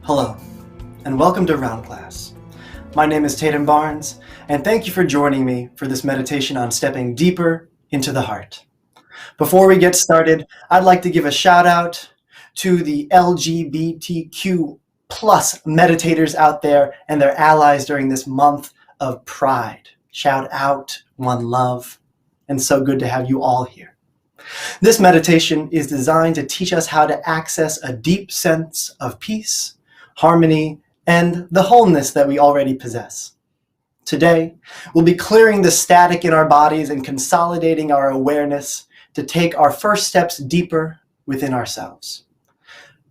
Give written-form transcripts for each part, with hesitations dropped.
Hello, and welcome to Round Class. My name is Tatum Barnes, and thank you for joining me for this meditation on stepping deeper into the heart. Before we get started, I'd like to give a shout out to the LGBTQ plus meditators out there and their allies during this month of Pride. Shout out, one love, and so good to have you all here. This meditation is designed to teach us how to access a deep sense of peace, harmony, and the wholeness that we already possess. Today, we'll be clearing the static in our bodies and consolidating our awareness to take our first steps deeper within ourselves.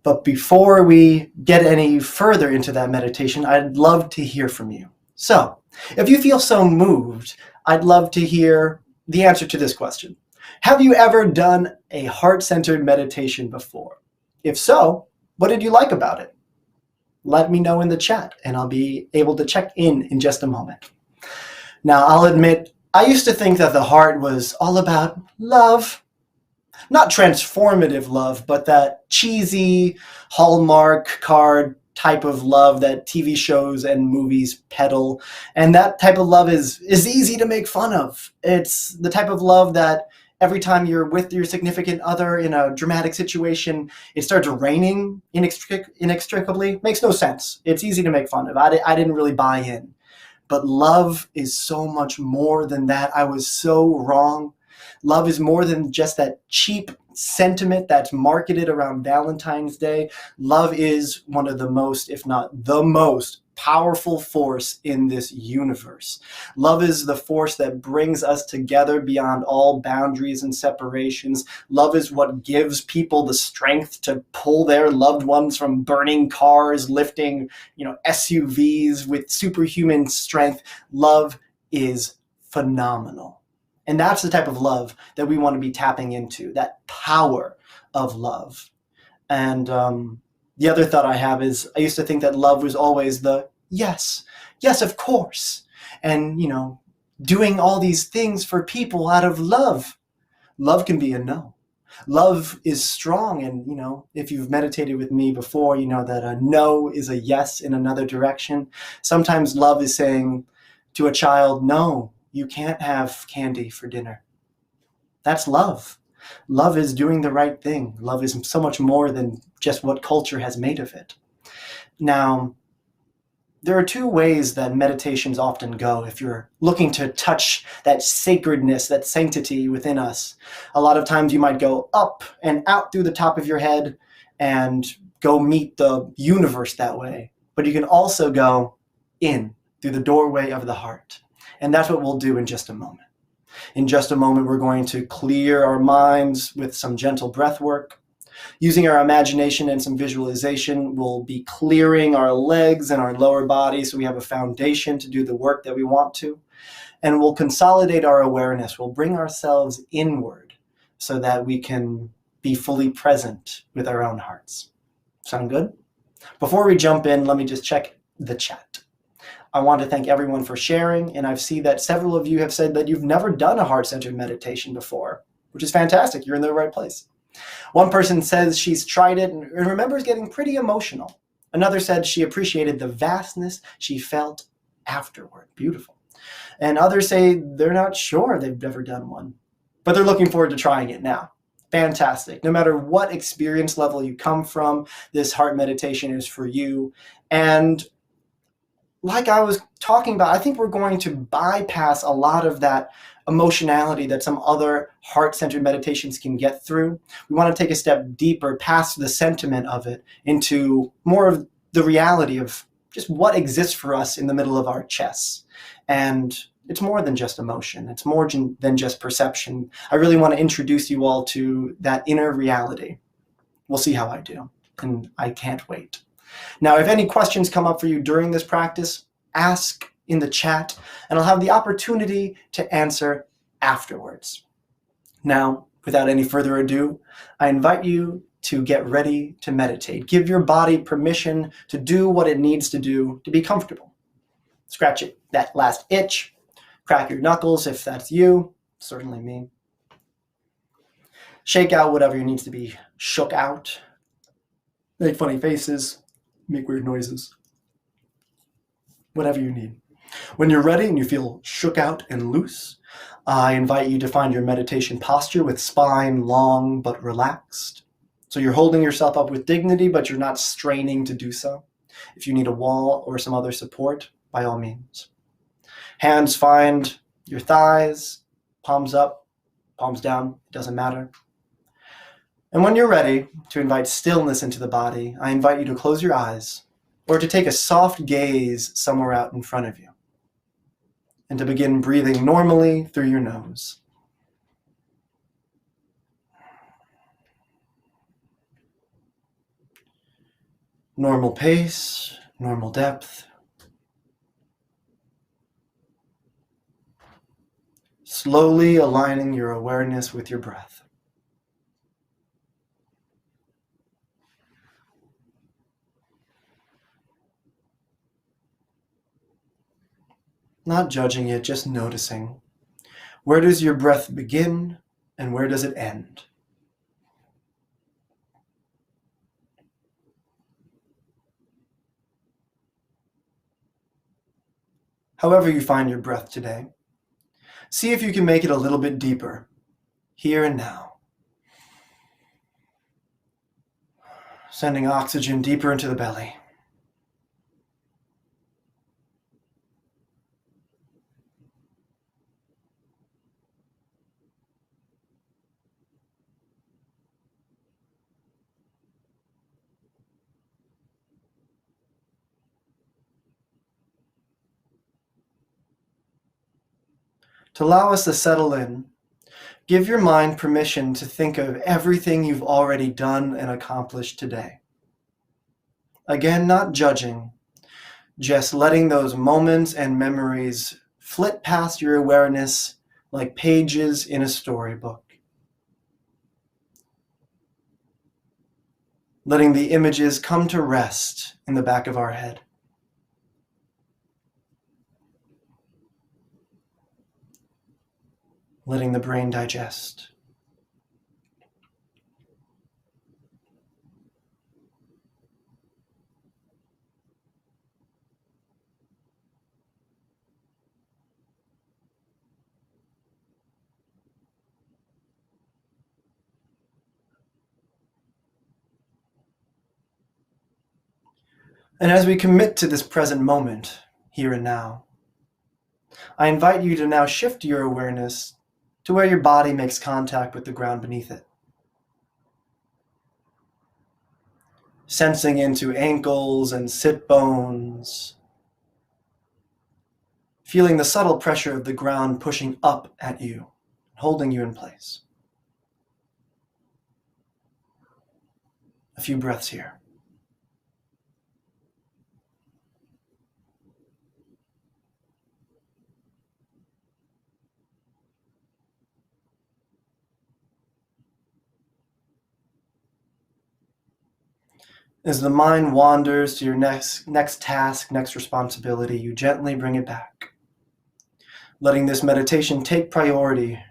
But before we get any further into that meditation, I'd love to hear from you. So, if you feel so moved, I'd love to hear the answer to this question. Have you ever done a heart-centered meditation before? If so, what did you like about it? Let me know in the chat, and I'll be able to check in just a moment. Now, I'll admit, I used to think that the heart was all about love. Not transformative love, but that cheesy Hallmark card type of love that TV shows and movies peddle. And that type of love is easy to make fun of. It's the type of love that every time you're with your significant other in a dramatic situation, it starts raining inextricably. Makes no sense. It's easy to make fun of. I didn't really buy in. But love is so much more than that. I was so wrong. Love is more than just that cheap sentiment that's marketed around Valentine's Day. Love is one of the most, if not the most, powerful force in this universe. Love is the force that brings us together beyond all boundaries and separations. Love is what gives people the strength to pull their loved ones from burning cars, lifting, SUVs with superhuman strength. Love is phenomenal. And that's the type of love that we want to be tapping into, that power of love. And the other thought I have is I used to think that love was always the yes, of course. And, doing all these things for people out of love. Love can be a no. Love is strong. And, if you've meditated with me before, you know that a no is a yes in another direction. Sometimes love is saying to a child, no, you can't have candy for dinner. That's love. Love is doing the right thing. Love is so much more than just what culture has made of it. Now, there are two ways that meditations often go if you're looking to touch that sacredness, that sanctity within us. A lot of times you might go up and out through the top of your head and go meet the universe that way. But you can also go in through the doorway of the heart. And that's what we'll do in just a moment. In just a moment, we're going to clear our minds with some gentle breath work. Using our imagination and some visualization, we'll be clearing our legs and our lower body so we have a foundation to do the work that we want to. And we'll consolidate our awareness. We'll bring ourselves inward so that we can be fully present with our own hearts. Sound good? Before we jump in, let me just check the chat. I want to thank everyone for sharing, and I see that several of you have said that you've never done a heart-centered meditation before, which is fantastic. You're in the right place. One person says she's tried it and remembers getting pretty emotional. Another said she appreciated the vastness she felt afterward. Beautiful. And others say they're not sure they've ever done one, but they're looking forward to trying it now. Fantastic. No matter what experience level you come from, this heart meditation is for you. And like I was talking about, I think we're going to bypass a lot of that emotionality that some other heart-centered meditations can get through. We want to take a step deeper past the sentiment of it into more of the reality of just what exists for us in the middle of our chests. And it's more than just emotion. It's more than just perception. I really want to introduce you all to that inner reality. We'll see how I do, and I can't wait. Now, if any questions come up for you during this practice, ask in the chat, and I'll have the opportunity to answer afterwards. Now, without any further ado, I invite you to get ready to meditate. Give your body permission to do what it needs to do to be comfortable. Scratch that last itch, crack your knuckles if that's you, certainly me. Shake out whatever needs to be shook out. Make funny faces. make weird noises. Whatever you need. When you're ready and you feel shook out and loose, I invite you to find your meditation posture with spine long but relaxed. So you're holding yourself up with dignity, but you're not straining to do so. If you need a wall or some other support, by all means. Hands find your thighs, palms up, palms down, it doesn't matter. And when you're ready to invite stillness into the body, I invite you to close your eyes or to take a soft gaze somewhere out in front of you and to begin breathing normally through your nose. Normal pace, normal depth. Slowly aligning your awareness with your breath. Not judging it, just noticing. Where does your breath begin and where does it end? However you find your breath today, see if you can make it a little bit deeper, here and now. Sending oxygen deeper into the belly. To allow us to settle in, give your mind permission to think of everything you've already done and accomplished today. Again, not judging, just letting those moments and memories flit past your awareness like pages in a storybook. Letting the images come to rest in the back of our head. Letting the brain digest. And as we commit to this present moment, here and now, I invite you to now shift your awareness to where your body makes contact with the ground beneath it. Sensing into ankles and sit bones. Feeling the subtle pressure of the ground pushing up at you, holding you in place. A few breaths here. As the mind wanders to your next task, next responsibility, you gently bring it back. Letting this meditation take priority.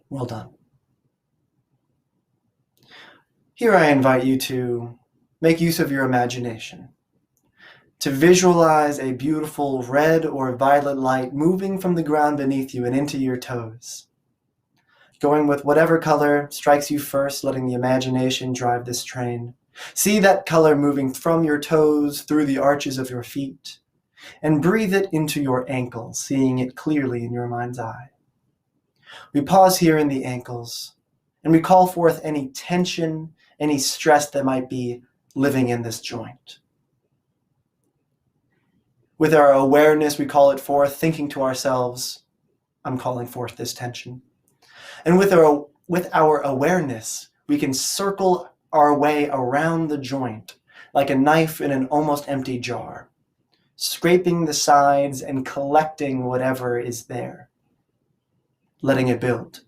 Well done. Here I invite you to make use of your imagination, to visualize a beautiful red or violet light moving from the ground beneath you and into your toes. Going with whatever color strikes you first, letting the imagination drive this train. See that color moving from your toes through the arches of your feet, and breathe it into your ankles, seeing it clearly in your mind's eye. We pause here in the ankles, and we call forth any tension, any stress that might be living in this joint. With our awareness, we call it forth, thinking to ourselves, I'm calling forth this tension. And with our awareness, we can circle our way around the joint like a knife in an almost empty jar, scraping the sides and collecting whatever is there, letting it build.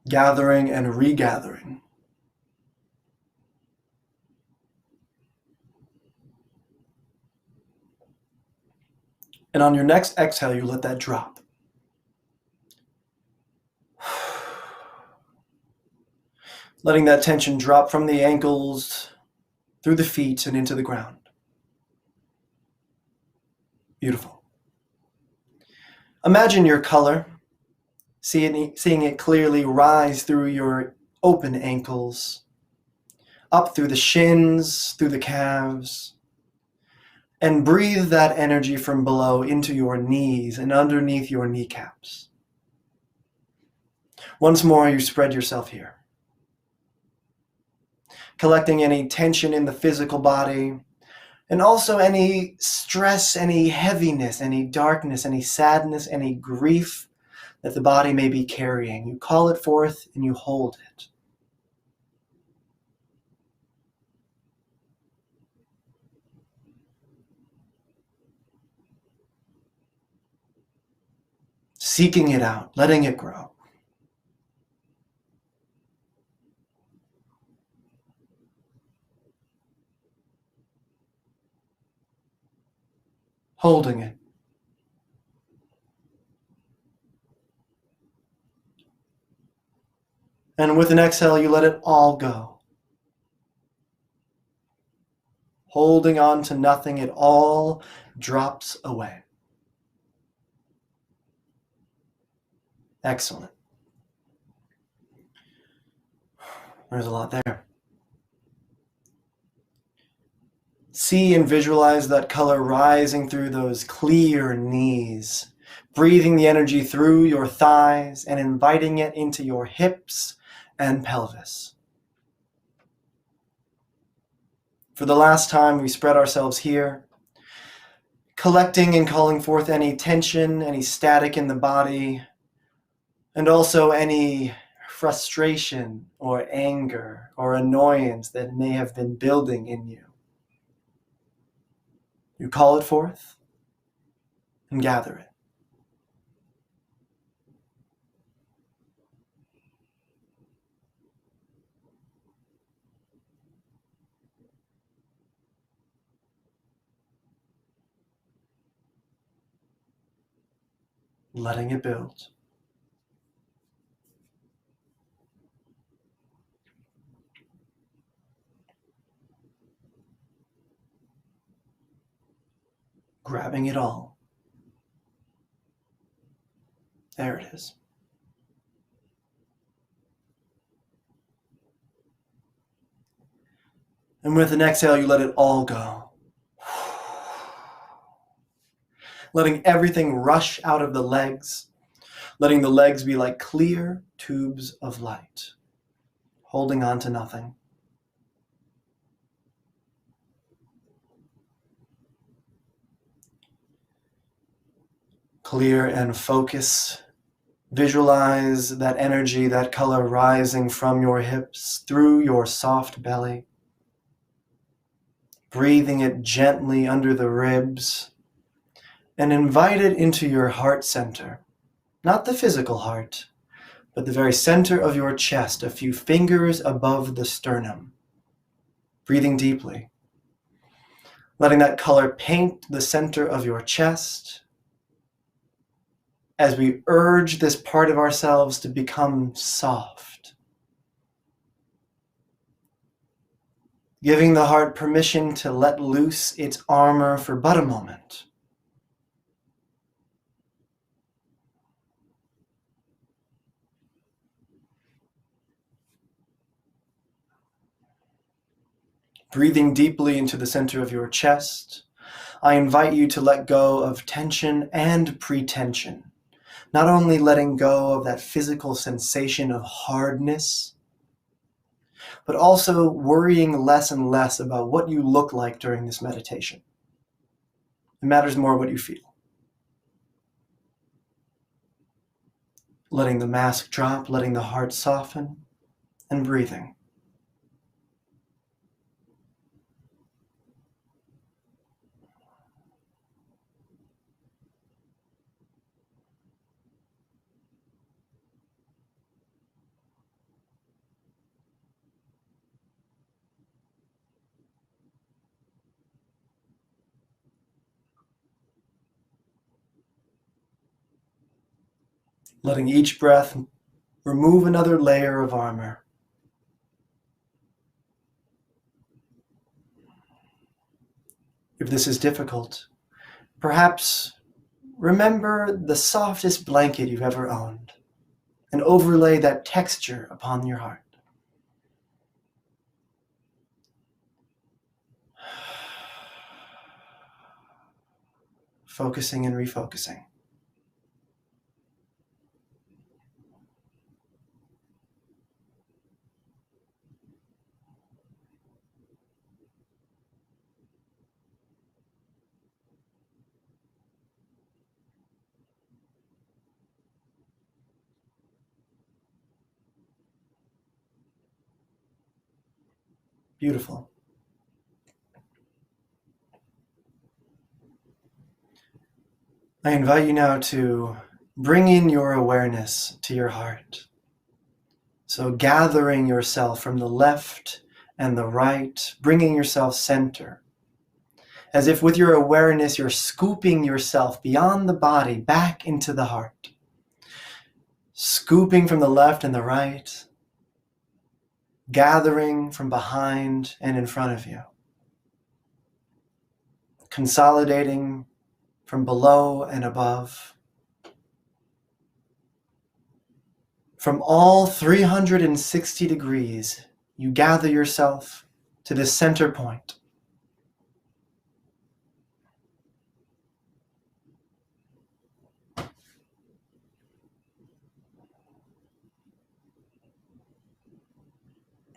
Gathering and regathering. And on your next exhale, you let that drop. Letting that tension drop from the ankles, through the feet, and into the ground. Beautiful. Imagine your color, seeing it clearly rise through your open ankles, up through the shins, through the calves, and breathe that energy from below into your knees and underneath your kneecaps. Once more, you spread yourself here, collecting any tension in the physical body, and also any stress, any heaviness, any darkness, any sadness, any grief that the body may be carrying. You call it forth and you hold it. Seeking it out, letting it grow. Holding it. And with an exhale, you let it all go. Holding on to nothing, it all drops away. Excellent. There's a lot there. See and visualize that color rising through those clear knees, breathing the energy through your thighs and inviting it into your hips and pelvis. For the last time, we spread ourselves here, collecting and calling forth any tension, any static in the body, and also any frustration or anger or annoyance that may have been building in you. You call it forth and gather it. Letting it build. Grabbing it all. There it is. And with an exhale, you let it all go. Letting everything rush out of the legs, letting the legs be like clear tubes of light, holding on to nothing. Clear and focus. Visualize that energy, that color rising from your hips through your soft belly, breathing it gently under the ribs, and invite it into your heart center. Not the physical heart, but the very center of your chest, a few fingers above the sternum. Breathing deeply, letting that color paint the center of your chest as we urge this part of ourselves to become soft. Giving the heart permission to let loose its armor for but a moment. Breathing deeply into the center of your chest, I invite you to let go of tension and pretension. Not only letting go of that physical sensation of hardness, but also worrying less and less about what you look like during this meditation. It matters more what you feel. Letting the mask drop, letting the heart soften, and breathing. letting each breath remove another layer of armor. If this is difficult, perhaps remember the softest blanket you've ever owned and overlay that texture upon your heart. Focusing and refocusing. Beautiful. I invite you now to bring in your awareness to your heart. So gathering yourself from the left and the right, bringing yourself center. As if with your awareness, you're scooping yourself beyond the body back into the heart. Scooping from the left and the right, gathering from behind and in front of you. Consolidating from below and above. From all 360 degrees, you gather yourself to this center point.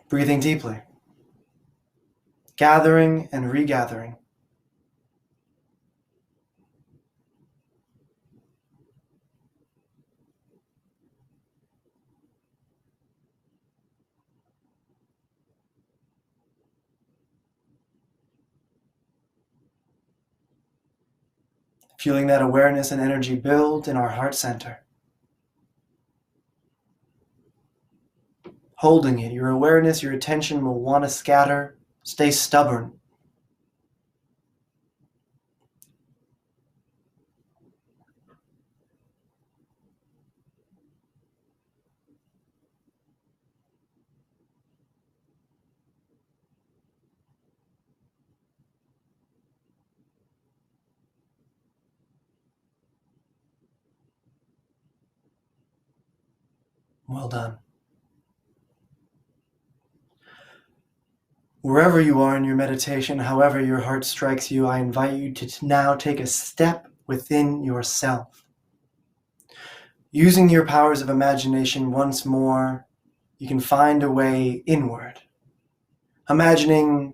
Breathing deeply, gathering and regathering. Feeling that awareness and energy build in our heart center. Holding it, your awareness, your attention will want to scatter. Stay stubborn. Well done. Wherever you are in your meditation, however your heart strikes you, I invite you to now take a step within yourself. Using your powers of imagination once more, you can find a way inward. Imagining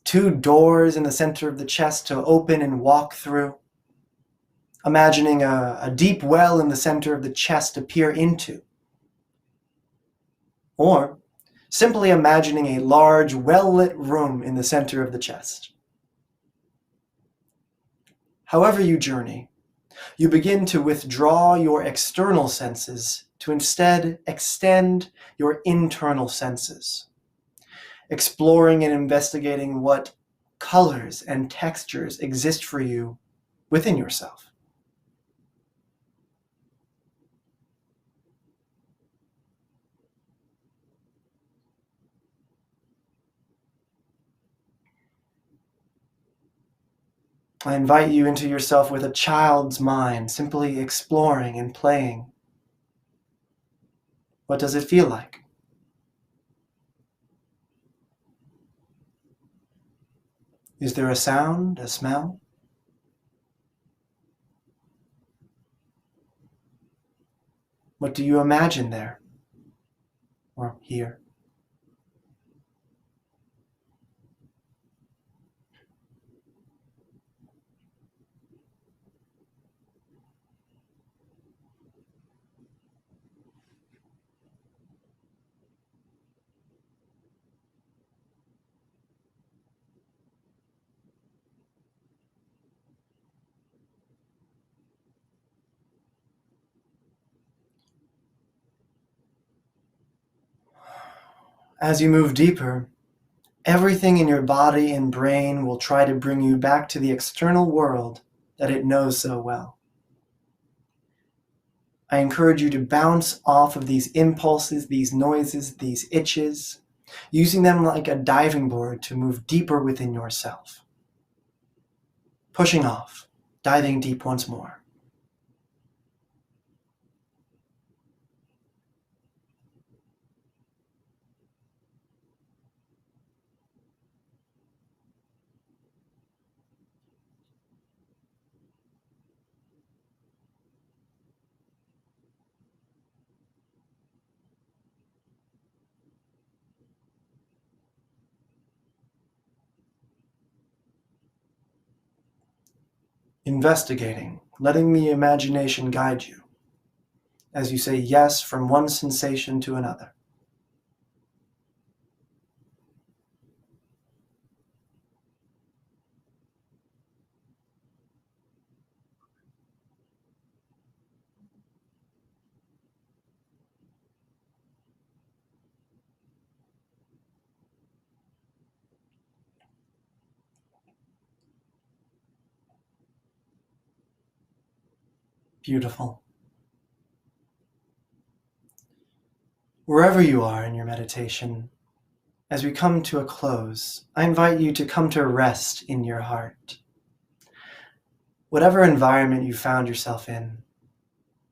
2 doors in the center of the chest to open and walk through. Imagining a deep well in the center of the chest to peer into. Or simply imagining a large, well-lit room in the center of the chest. However you journey, you begin to withdraw your external senses to instead extend your internal senses, exploring and investigating what colors and textures exist for you within yourself. I invite you into yourself with a child's mind, simply exploring and playing. What does it feel like? Is there a sound, a smell? What do you imagine there or here? As you move deeper, everything in your body and brain will try to bring you back to the external world that it knows so well. I encourage you to bounce off of these impulses, these noises, these itches, using them like a diving board to move deeper within yourself. Pushing off, diving deep once more. Investigating, letting the imagination guide you as you say yes from one sensation to another. Beautiful. Wherever you are in your meditation, as we come to a close, I invite you to come to rest in your heart. Whatever environment you found yourself in,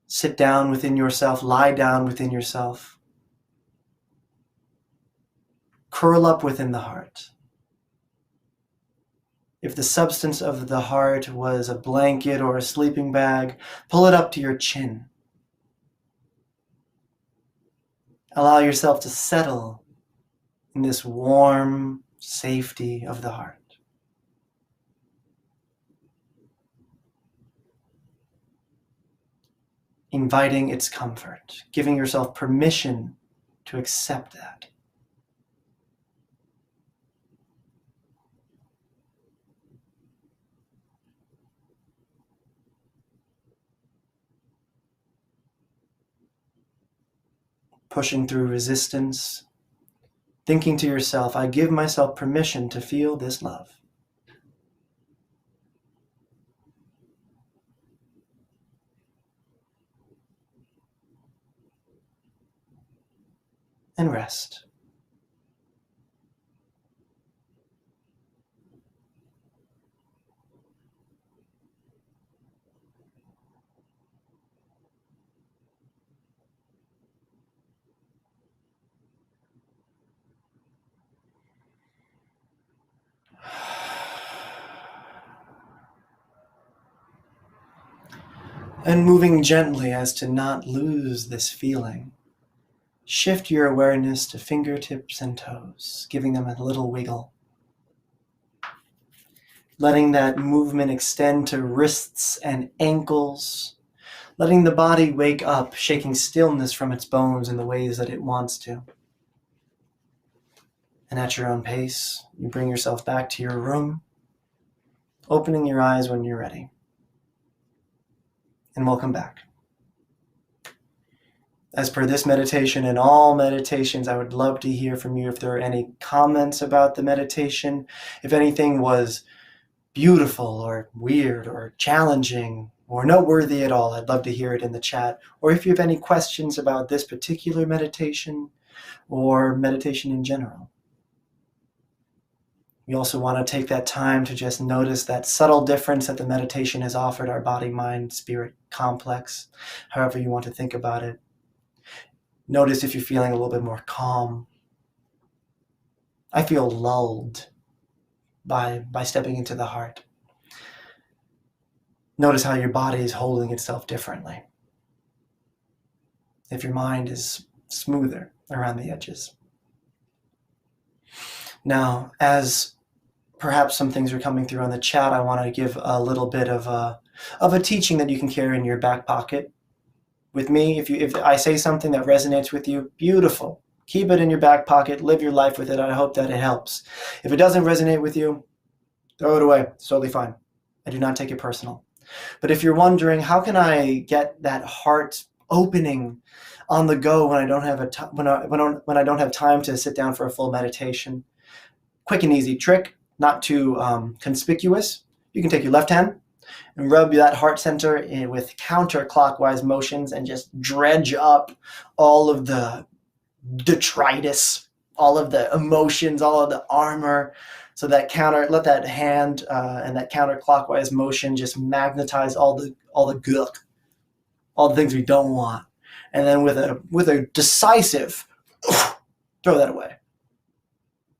sit down within yourself, lie down within yourself, curl up within the heart. If the substance of the heart was a blanket or a sleeping bag, pull it up to your chin. Allow yourself to settle in this warm safety of the heart. Inviting its comfort, giving yourself permission to accept that. Pushing through resistance, thinking to yourself, I give myself permission to feel this love. And rest. And moving gently as to not lose this feeling. Shift your awareness to fingertips and toes, giving them a little wiggle. Letting that movement extend to wrists and ankles. Letting the body wake up, shaking stillness from its bones in the ways that it wants to. And at your own pace, you bring yourself back to your room, opening your eyes when you're ready. And welcome back. As per this meditation and all meditations, I would love to hear from you if there are any comments about the meditation, if anything was beautiful or weird or challenging or noteworthy at all. I'd love to hear it in the chat. Or if you have any questions about this particular meditation or meditation in general. We also want to take that time to just notice that subtle difference that the meditation has offered our body, mind, spirit complex, however you want to think about it. Notice if you're feeling a little bit more calm. I feel lulled by stepping into the heart. Notice how your body is holding itself differently. If your mind is smoother around the edges. Now, as perhaps some things are coming through on the chat, I want to give a little bit of a teaching that you can carry in your back pocket. With me, if I say something that resonates with you, beautiful. Keep it in your back pocket, live your life with it. I hope that it helps. If it doesn't resonate with you, throw it away. It's totally fine. I do not take it personal. But if you're wondering, how can I get that heart opening on the go when I don't have when I don't have time to sit down for a full meditation? Quick and easy trick, not too conspicuous. You can take your left hand, and rub that heart center with counterclockwise motions and just dredge up all of the detritus, all of the emotions, all of the armor. So that let that hand and that counterclockwise motion just magnetize all the gook, all the things we don't want, and then with a decisive throw that away.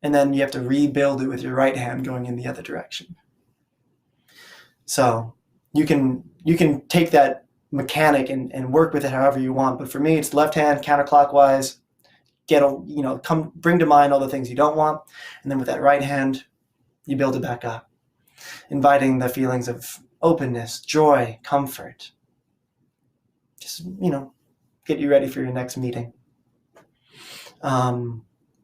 And then you have to rebuild it with your right hand going in the other direction. So you can take that mechanic and work with it however you want. But for me, it's left hand counterclockwise. Bring to mind all the things you don't want, and then with that right hand, you build it back up, inviting the feelings of openness, joy, comfort. Just get you ready for your next meeting.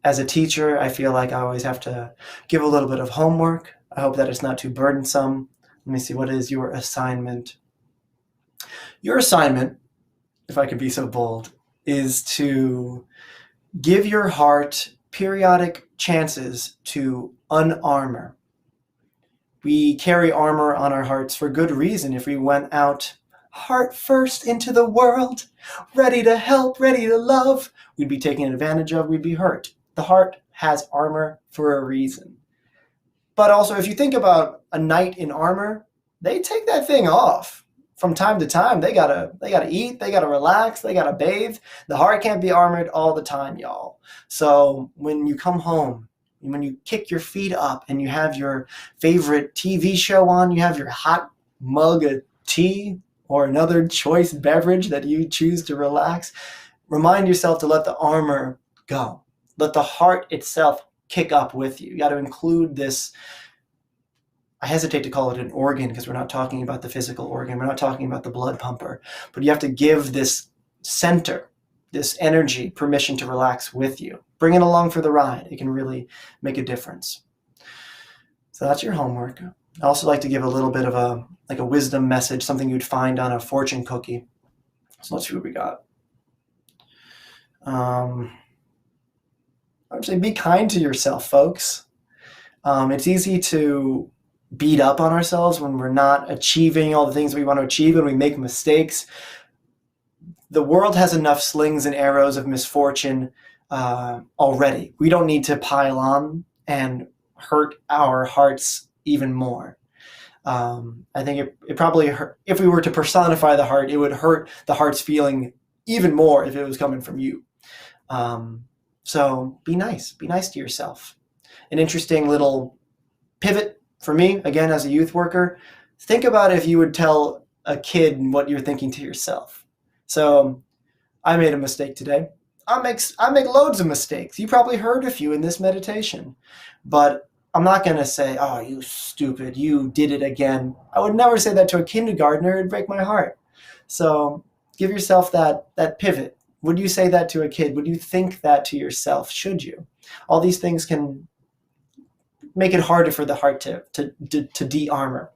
As a teacher, I feel like I always have to give a little bit of homework. I hope that it's not too burdensome. Let me see, what is your assignment? Your assignment, if I could be so bold, is to give your heart periodic chances to unarmor. We carry armor on our hearts for good reason. If we went out heart first into the world, ready to help, ready to love, we'd be taken advantage of, we'd be hurt. The heart has armor for a reason. But also, if you think about a knight in armor, they take that thing off. From time to time, they gotta eat, they gotta relax, they gotta bathe. The heart can't be armored all the time, y'all. So when you come home, when you kick your feet up and you have your favorite TV show on, you have your hot mug of tea or another choice beverage that you choose to relax, remind yourself to let the armor go. Let the heart itself kick up with you. You got to include this. I hesitate to call it an organ because we're not talking about the physical organ. We're not talking about the blood pumper. But you have to give this center, this energy, permission to relax with you. Bring it along for the ride. It can really make a difference. So that's your homework. I also like to give a little bit of a wisdom message, something you'd find on a fortune cookie. So let's see what we got. I would say be kind to yourself, folks. It's easy to beat up on ourselves when we're not achieving all the things we want to achieve and we make mistakes. The world has enough slings and arrows of misfortune already. We don't need to pile on and hurt our hearts even more. I think it probably hurt. If we were to personify the heart, it would hurt the heart's feeling even more if it was coming from you. So be nice to yourself. An interesting little pivot for me, again, as a youth worker, think about if you would tell a kid what you're thinking to yourself. So I made a mistake today. I make loads of mistakes. You probably heard a few in this meditation, but I'm not going to say, oh, you stupid, you did it again. I would never say that to a kindergartner. It'd break my heart. So give yourself that pivot. Would you say that to a kid? Would you think that to yourself? Should you? All these things can make it harder for the heart to de-armor.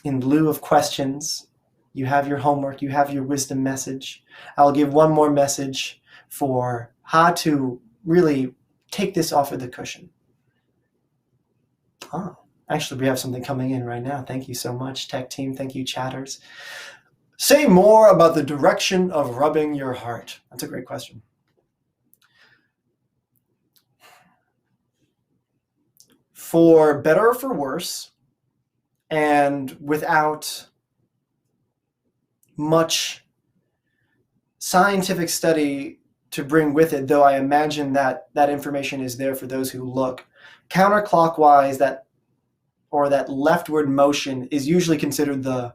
In lieu of questions, you have your homework, you have your wisdom message. I'll give one more message for how to really take this off of the cushion. Oh, actually, we have something coming in right now. Thank you so much, tech team. Thank you, chatters. Say more about the direction of rubbing your heart. That's a great question. For better or for worse, and without much scientific study to bring with it, though I imagine that information is there for those who look, counterclockwise, that leftward motion is usually considered the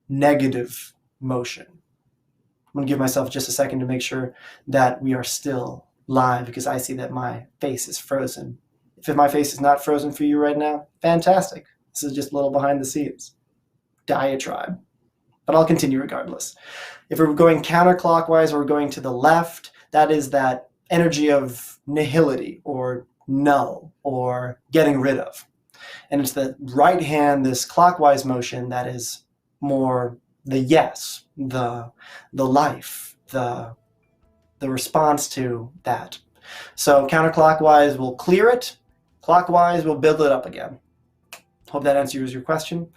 negative motion. I'm going to give myself just a second to make sure that we are still live because I see that my face is frozen. If my face is not frozen for you right now, fantastic. This is just a little behind the scenes diatribe, but I'll continue regardless. If we're going counterclockwise or we're going to the left, that is that energy of nihility or no or getting rid of. And it's the right hand, this clockwise motion, that is more the yes, the life, the response to that. So counterclockwise will clear it, Clockwise, we'll build it up again. Hope that answers your question.